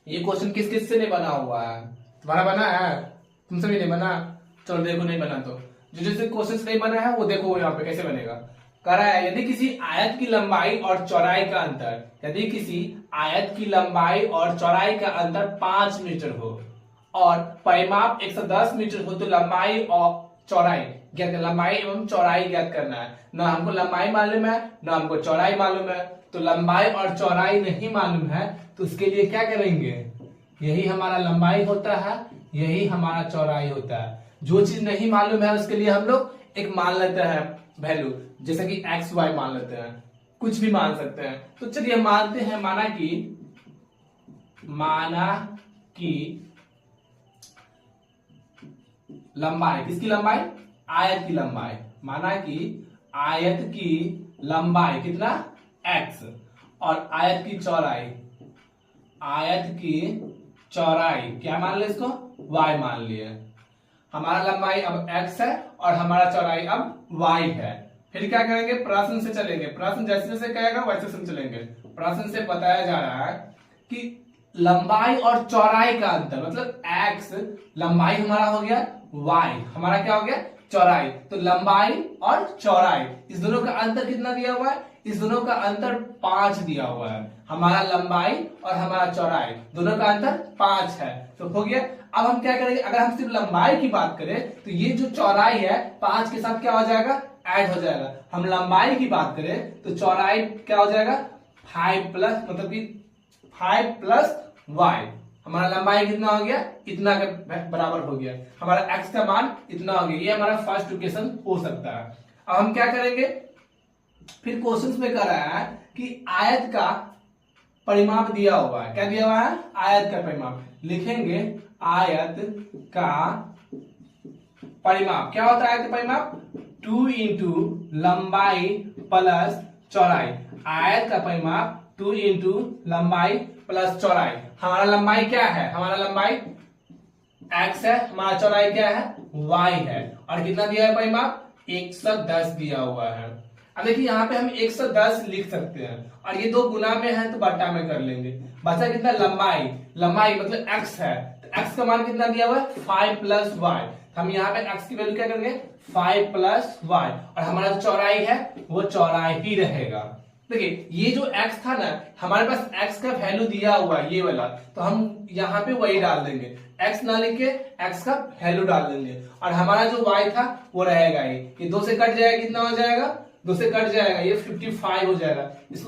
ये क्वेश्चन किस किस से नहीं बना हुआ है? तुम्हारा बना है? तुमसे भी नहीं बना? चलो देखो, नहीं बना तो जो जैसे क्वेश्चन नहीं बना है वो देखो यहाँ पे कैसे बनेगा। कह रहा है यदि किसी आयत की लंबाई और चौड़ाई का अंतर, यदि किसी आयत की लंबाई और चौड़ाई का अंतर 5 मीटर हो और परिमाप 110 मीटर हो, तो लंबाई और चौड़ाई ज्ञात, लंबाई एवं चौड़ाई ज्ञात करना है। ना हमको लंबाई मालूम है ना हमको चौड़ाई मालूम है, तो लंबाई और चौड़ाई नहीं मालूम है तो उसके लिए क्या करेंगे, यही हमारा लंबाई होता है, यही हमारा चौड़ाई होता है। जो चीज नहीं मालूम है उसके लिए हम लोग एक मान लेते हैं वैल्यू, जैसे कि एक्स वाई मान लेते हैं, कुछ भी मान सकते हैं। तो चलिए मानते हैं, माना कि लंबाई, किसकी लंबाई? आयत की लंबाई। माना कि आयत की लंबाई कितना? x, और आयत की चौड़ाई क्या मान ले इसको? y मान लिए। हमारा लंबाई अब x है और हमारा चौड़ाई अब y है। फिर क्या करेंगे? प्रश्न से चलेंगे, प्रश्न जैसे जैसे कहेगा वैसे हम चलेंगे। प्रश्न से बताया जा रहा है कि लंबाई और चौड़ाई का अंतर, मतलब x लंबाई हमारा हो गया, y हमारा क्या हो गया? चौड़ाई। तो लंबाई और चौड़ाई इस दोनों का अंतर कितना दिया हुआ है? इस दोनों का अंतर 5 दिया हुआ है। हमारा लंबाई और हमारा चौड़ाई दोनों का अंतर 5 है, तो हो गया। अब हम क्या करेंगे, अगर हम सिर्फ लंबाई की बात करें तो ये जो चौड़ाई है 5 के साथ क्या हो जाएगा? ऐड हो जाएगा। हम लंबाई की बात करें तो चौड़ाई क्या हो जाएगा? 5 प्लस, मतलब कि 5 प्लस y। हमारा लंबाई कितना हो गया? इतना के बराबर हो गया। हमारा x का मान इतना हो गया। ये हमारा फर्स्ट इक्वेशन हो सकता है। अब हम क्या करेंगे, फिर क्वेश्चंस में कह रहा है कि आयत का परिमाप दिया हुआ है। क्या दिया हुआ है? आयत का परिमाप। लिखेंगे आयत का परिमाप। क्या होता है आयत का परिमाप? 2 इंटू लंबाई प्लस चौड़ाई। आयत का परिमाप 2 इंटू लंबाई प्लस चौड़ाई। हमारा लंबाई क्या है? हमारा लंबाई x है, हमारा चौड़ाई क्या है? y है। और कितना दिया है परिमाप? 110 दिया हुआ है। अब देखिए यहाँ पे हम 110 लिख सकते हैं और ये 2 गुना में है तो बट्टा में कर लेंगे। बचा कितना? लंबाई। लंबाई मतलब x है, तो x का मान कितना दिया हुआ है? 5 प्लस y। हम यहाँ पे x की वैल्यू क्या करेंगे? 5 प्लस y। और हमारा जो चौड़ाई है वो चौड़ाई ही रहेगा। देखिए ये जो x था ना, हमारे पास x का वैल्यू दिया हुआ है ये वाला, तो हम यहाँ पे वही डाल देंगे। x ना लिख के x का वैल्यू डाल देंगे और हमारा जो y था वो रहेगा। ये 2 से कट जाएगा, कितना हो जाएगा? 2 से कट जाएगा, ये 55 हो जाएगा।